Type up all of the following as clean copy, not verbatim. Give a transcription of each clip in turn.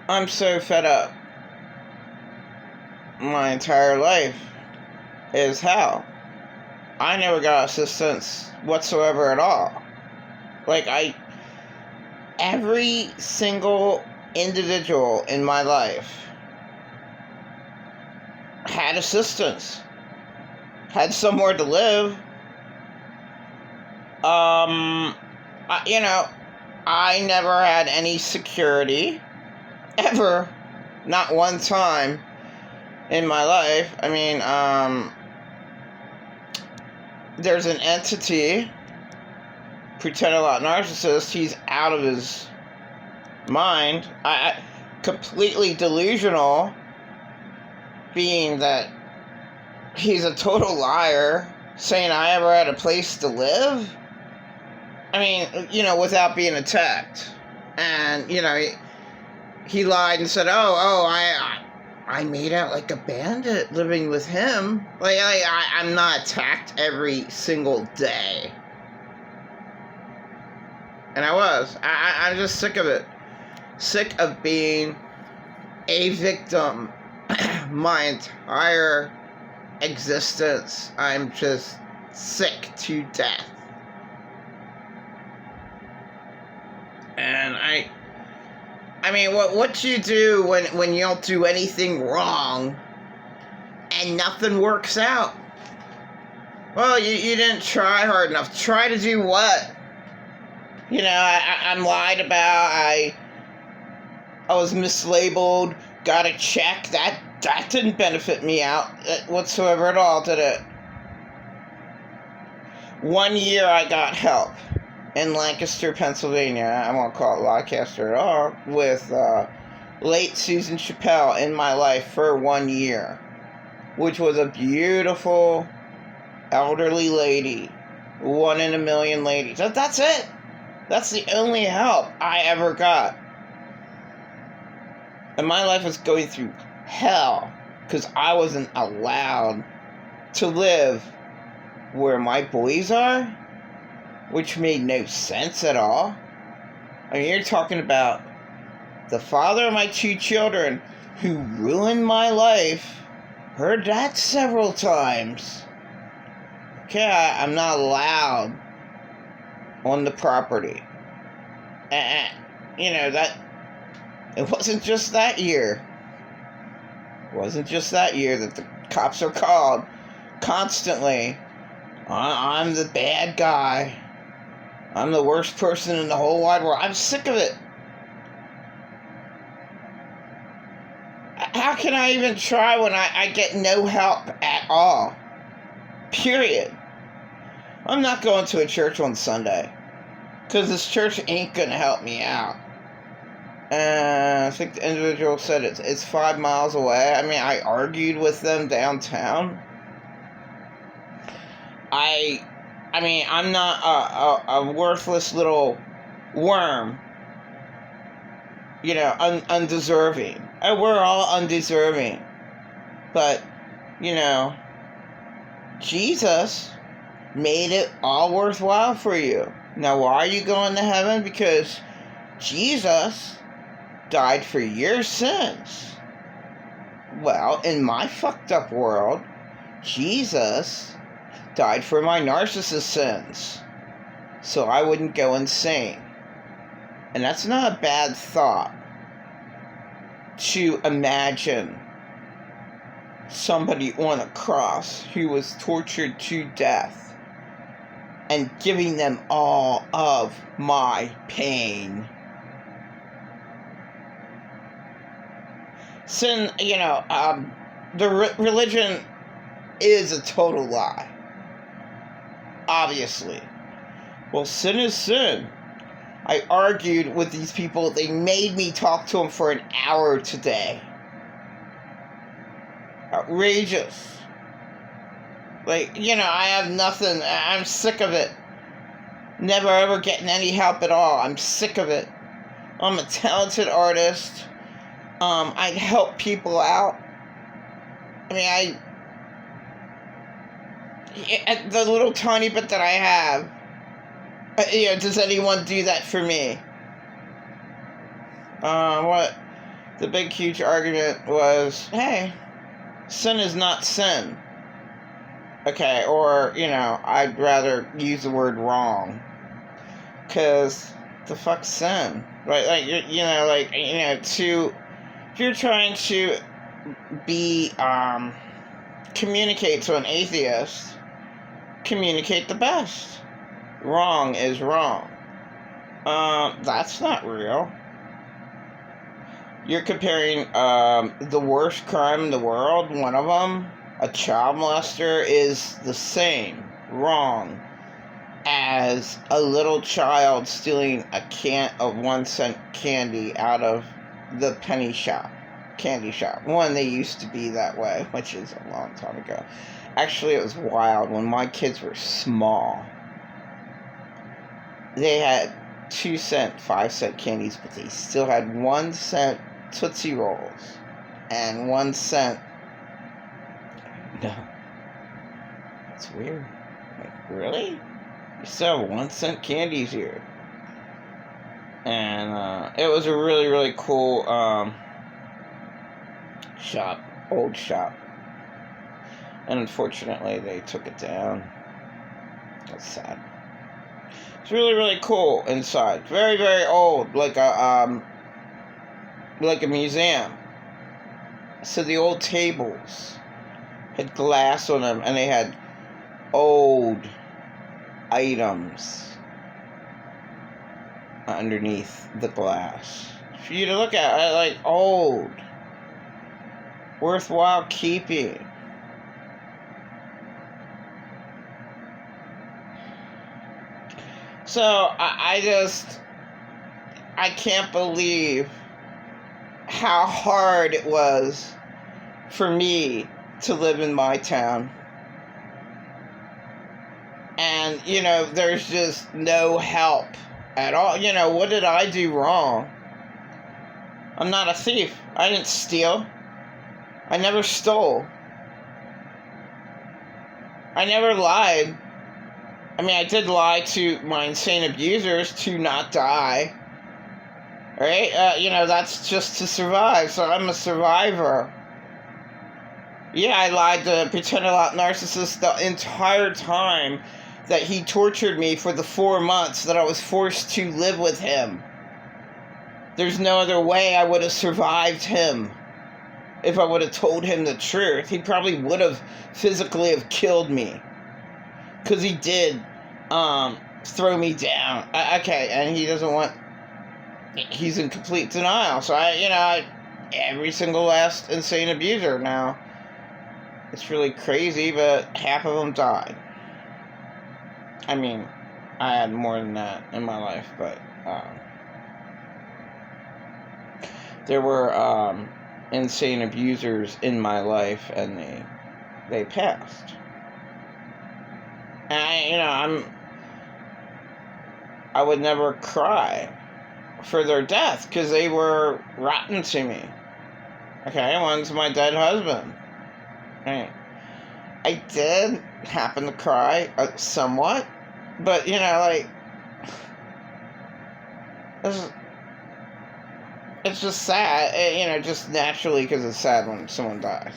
I'm so fed up. My entire life is hell. I never got assistance whatsoever at all. Every single individual in my life had assistance, had somewhere to live. I never had any security, ever, not one time in my life. There's an entity, Pretend Alot Narcissist. He's out of his mind. I completely delusional, being that he's a total liar, saying I ever had a place to live. Without being attacked. And, he lied and said, I made out like a bandit living with him. I'm not attacked every single day. And I was. I'm just sick of it. Sick of being a victim my entire existence. I'm just sick to death. And what do you do when you don't do anything wrong and nothing works out? Well, you didn't try hard enough. Try to do what? I'm lied about. I was mislabeled, got a check. That didn't benefit me out whatsoever at all, did it? 1 year I got help in Lancaster, Pennsylvania. I won't call it Lancaster at all. With late Susan Chappelle in my life for 1 year, which was a beautiful elderly lady, 1 in a million lady. That's it. That's the only help I ever got. And my life was going through hell because I wasn't allowed to live where my boys are, which made no sense at all. You're talking about the father of my 2 children who ruined my life. Heard that several times. Okay, I'm not allowed on the property. That it wasn't just that year. It wasn't just that year that the cops are called constantly. I'm the bad guy. I'm the worst person in the whole wide world. I'm sick of it. How can I even try when I get no help at all? Period. I'm not going to a church on Sunday, because this church ain't going to help me out. I think the individual said it's 5 miles away. I argued with them downtown. I'm not a worthless little worm, undeserving. We're all undeserving. But, Jesus made it all worthwhile for you. Now, why are you going to heaven? Because Jesus died for your sins. Well, in my fucked up world, Jesus died for my narcissist sins, so I wouldn't go insane. And that's not a bad thought, to imagine somebody on a cross who was tortured to death and giving them all of my pain. Sin, the religion is a total lie. Obviously. Well, sin is sin. I argued with these people. They made me talk to them for an hour today. Outrageous. I have nothing. I'm sick of it. Never ever getting any help at all. I'm sick of it. I'm a talented artist. I help people out. The little tiny bit that I have, does anyone do that for me? the big, huge argument was, hey, sin is not sin. Okay, or, I'd rather use the word wrong. Because the fuck's sin? Right? Like, if you're trying to communicate to an atheist, communicate the best. Wrong is wrong. That's not real. You're comparing the worst crime in the world, one of them, a child molester, is the same, wrong, as a little child stealing a can of 1-cent candy out of the candy shop. One, they used to be that way, which is a long time ago. Actually, it was wild. When my kids were small, they had 2-cent, 5-cent candies, but they still had 1-cent Tootsie Rolls and 1-cent. No, it's weird. Like, really? You still have 1-cent candies here. And it was a really, really cool shop, old shop. And unfortunately, they took it down. That's sad. It's really, really cool inside. Very, very old, like a museum. So the old tables had glass on them, and they had old items underneath the glass for you to look at, like old, worthwhile keeping. So I can't believe how hard it was for me to live in my town. And, there's just no help at all. What did I do wrong? I'm not a thief. I didn't steal. I never stole. I never lied. I mean, I did lie to my insane abusers to not die. Right? That's just to survive. So I'm a survivor. Yeah, I lied to Pretend Alot Narcissist the entire time that he tortured me for the 4 months that I was forced to live with him. There's no other way I would have survived him. If I would have told him the truth, he probably would have physically have killed me. Because he did throw me down. Okay, and he doesn't want... He's in complete denial. So every single last insane abuser now. It's really crazy, but half of them died. I mean, I had more than that in my life, but there were insane abusers in my life, and they passed. And I would never cry for their death because they were rotten to me. Okay, one's my dead husband. Right. I did happen to cry somewhat, but it's just sad, just naturally because it's sad when someone dies.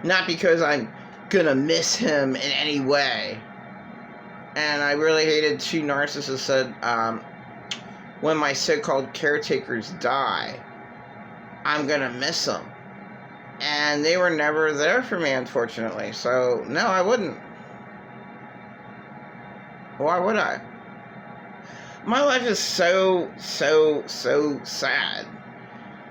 Not because I'm gonna miss him in any way. And I really hated two narcissists said, when my so-called caretakers die, I'm gonna miss them. And they were never there for me, unfortunately. So, no, I wouldn't. Why would I? My life is so sad.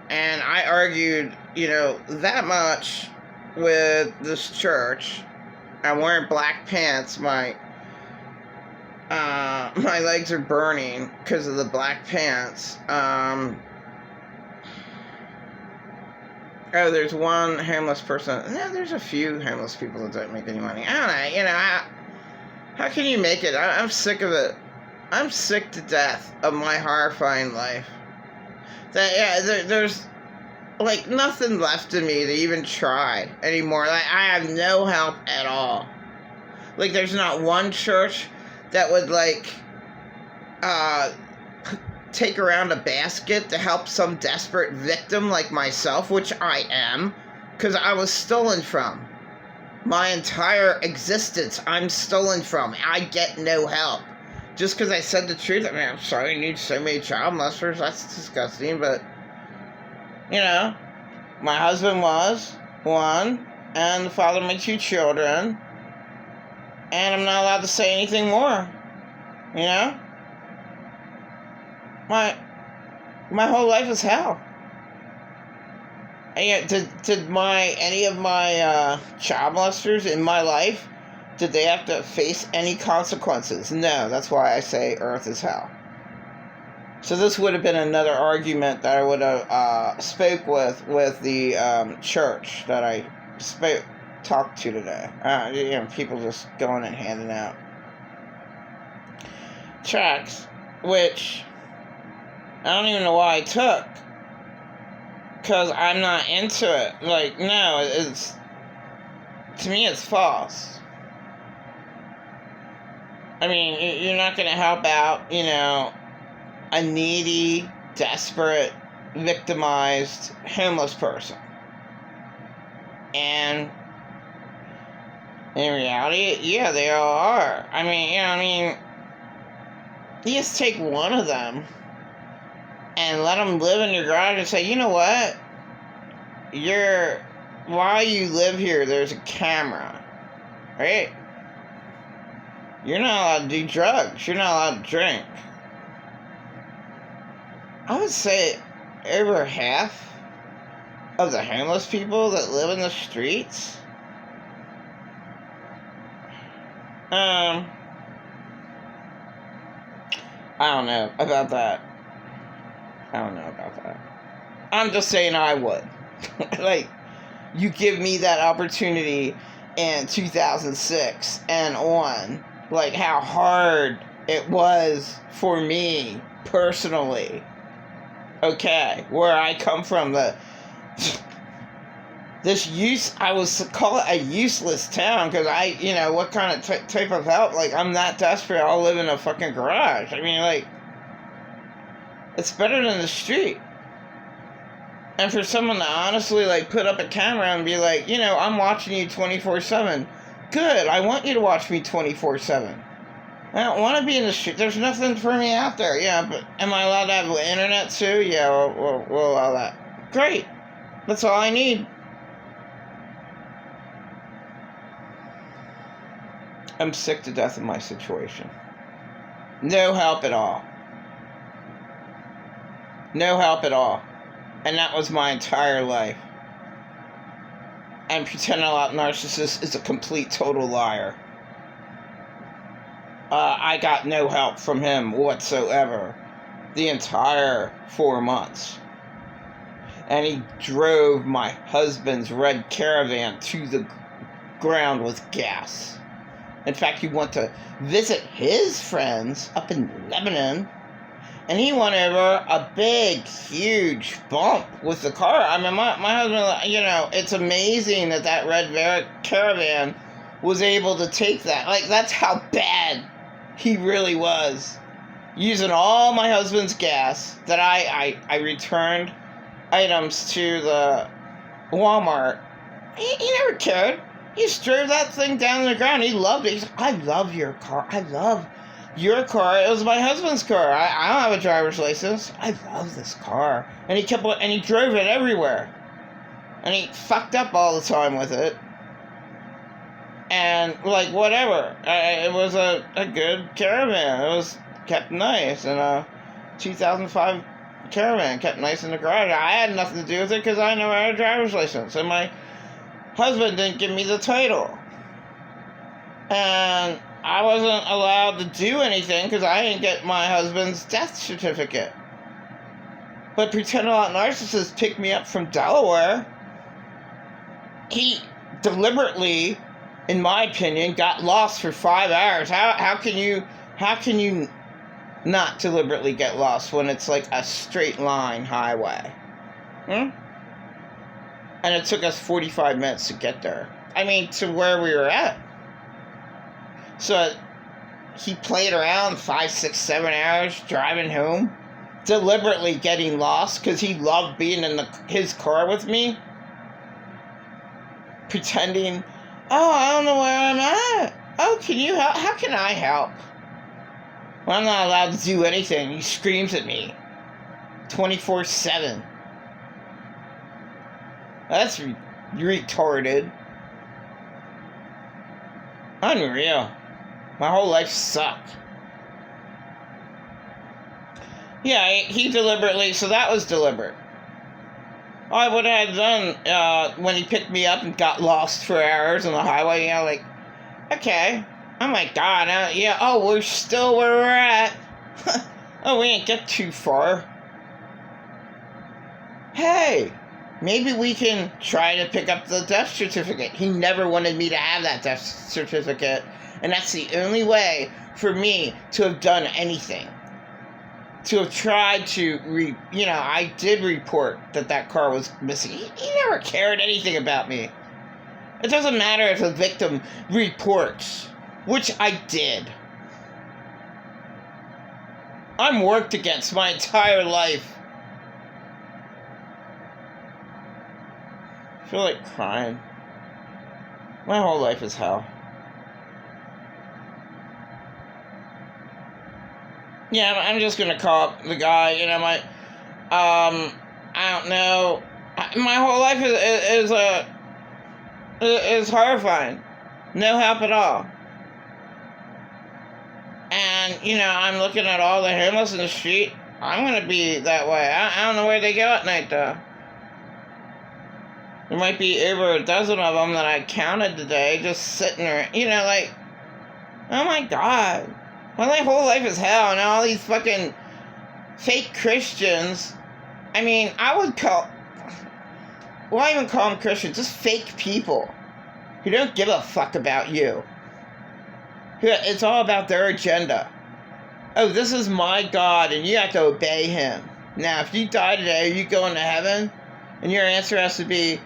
And I argued, that much with this church. I'm wearing black pants. My legs are burning because of the black pants. Oh, there's one homeless person. No, there's a few homeless people that don't make any money. I don't know, how can you make it? I'm sick of it. I'm sick to death of my horrifying life. There's like nothing left in me to even try anymore. Like, I have no help at all. Like, there's not one church that would take around a basket to help some desperate victim like myself, which I am, because I was stolen from. My entire existence, I'm stolen from. I get no help. Just because I said the truth, I mean, I'm sorry you need so many child molesters, that's disgusting, but, you know, my husband was one, and the father of my 2 children, and I'm not allowed to say anything more, you know? My whole life is hell. And yet, did any of my child molesters in my life, did they have to face any consequences? No, that's why I say earth is hell. So this would have been another argument that I would have spoke with the church that I talked to today. You know, people just going and handing out checks, which I don't even know why I took, because I'm not into it. Like, no, to me it's false. I mean, you're not going to help out, you know, a needy, desperate, victimized, homeless person. And in reality, yeah, they all are. I mean, you know, you just take one of them and let them live in your garage and say, you know what? While you live here, there's a camera, right? You're not allowed to do drugs. You're not allowed to drink. I would say over half of the homeless people that live in the streets, I don't know about that. I'm just saying I would. Like, you give me that opportunity in 2006 and on, like how hard it was for me personally. Okay, where I come from, I was call it a useless town, because what kind of type of help? Like, I'm that desperate, I'll live in a fucking garage. I mean, like, it's better than the street. And for someone to honestly, like, put up a camera and be like, you know, I'm watching you 24/7. Good, I want you to watch me 24/7. I don't want to be in the street. There's nothing for me out there. Yeah, but am I allowed to have internet too? Yeah, we'll allow that. Great. That's all I need. I'm sick to death of my situation. No help at all. No help at all. And that was my entire life. And Pretend Alot Narcissist is a complete, total liar. I got no help from him whatsoever the entire 4 months. And he drove my husband's red Caravan to the ground with gas. In fact, he went to visit his friends up in Lebanon, and he went over a big, huge bump with the car. I mean, my husband, you know, it's amazing that red Caravan was able to take that. Like, that's how bad he really was. Using all my husband's gas that I returned items to the Walmart. He never cared. He just drove that thing down to the ground. He loved it. He's like, I love your car. I love your car. It was my husband's car. I don't have a driver's license. I love this car. And he drove it everywhere. And he fucked up all the time with it. And, like, whatever. It was a good Caravan. It was kept nice. And a 2005 Caravan kept nice in the garage. I had nothing to do with it because I never had a driver's license. And my husband didn't give me the title. And I wasn't allowed to do anything because I didn't get my husband's death certificate. But Pretend Alot Narcissist picked me up from Delaware. He deliberately, in my opinion, got lost for 5 hours. How can you not deliberately get lost when it's like a straight line highway? And it took us 45 minutes to get there. I mean, to where we were at. So he played around 5, 6, 7 hours driving home deliberately getting lost because he loved being in his car with me, pretending, oh, I don't know where I'm at. Oh, can you help? How can I help? Well, I'm not allowed to do anything. He screams at me 24/7. That's retarded. Unreal. My whole life sucked. Yeah, he deliberately, so that was deliberate. I would have done when he picked me up and got lost for hours on the highway, like, okay, oh my god, yeah, oh, we're still where we're at. Oh, we didn't get too far. Hey, maybe we can try to pick up the death certificate. He never wanted me to have that death certificate, and that's the only way for me to have done anything. To have tried to, I did report that car was missing. He never cared anything about me. It doesn't matter if the victim reports, which I did. I'm worked against my entire life. I feel like crying. My whole life is hell. Yeah, I'm just gonna call up the guy, I don't know. My whole life is horrifying. No help at all. And, I'm looking at all the homeless in the street. I'm gonna be that way. I don't know where they go at night, though. There might be over a dozen of them that I counted today, just sitting there, oh my god. My whole life is hell, and all these fucking fake Christians. I mean, why even call them Christians? Just fake people who don't give a fuck about you. It's all about their agenda. Oh, this is my God, and you have to obey him. Now, if you die today, are you going to heaven? And your answer has to be,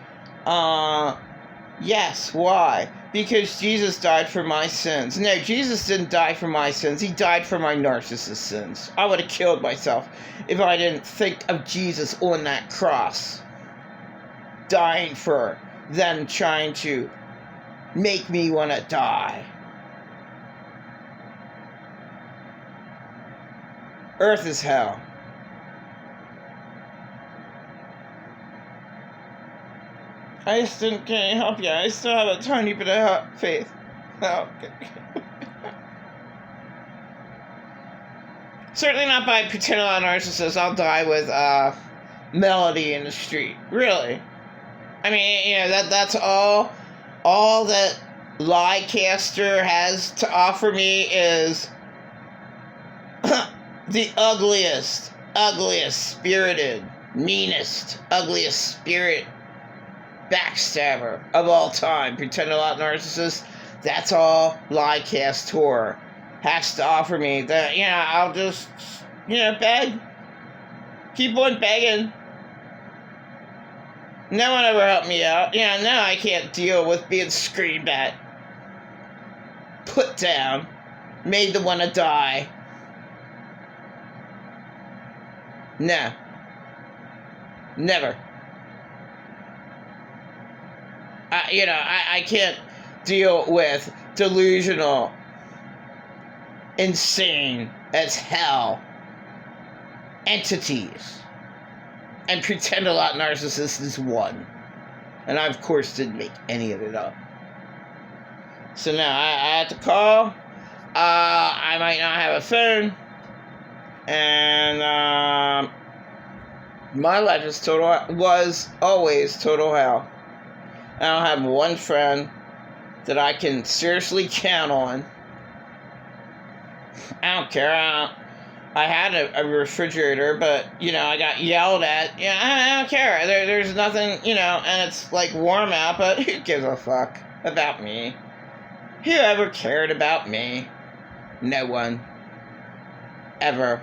yes. Why? Because Jesus died for my sins. No, Jesus didn't die for my sins. He died for my narcissist sins. I would have killed myself if I didn't think of Jesus on that cross, dying for them trying to make me want to die. Earth is hell. I just can't help you. I still have a tiny bit of faith. Oh, okay. Certainly not by pretend a lot narcissist. I'll die with melody in the street. Really. I mean, that's all that Liecaster has to offer me is the ugliest spirited, meanest, ugliest spirit backstabber of all time. Pretend a lot narcissist. That's all Liecaster has to offer me. That, I'll just, beg. Keep on begging. No one ever helped me out. Now I can't deal with being screamed at, put down, made to want to die. No. Never. I can't deal with delusional, insane as hell entities. And pretend a lot narcissist is one. And I, of course, didn't make any of it up. So now I have to call. I might not have a phone. And my life was always total hell. I don't have one friend that I can seriously count on. I don't care. I had a refrigerator, but, I got yelled at. I don't care. There's nothing, and it's, warm out, but who gives a fuck about me? Who ever cared about me? No one. Ever.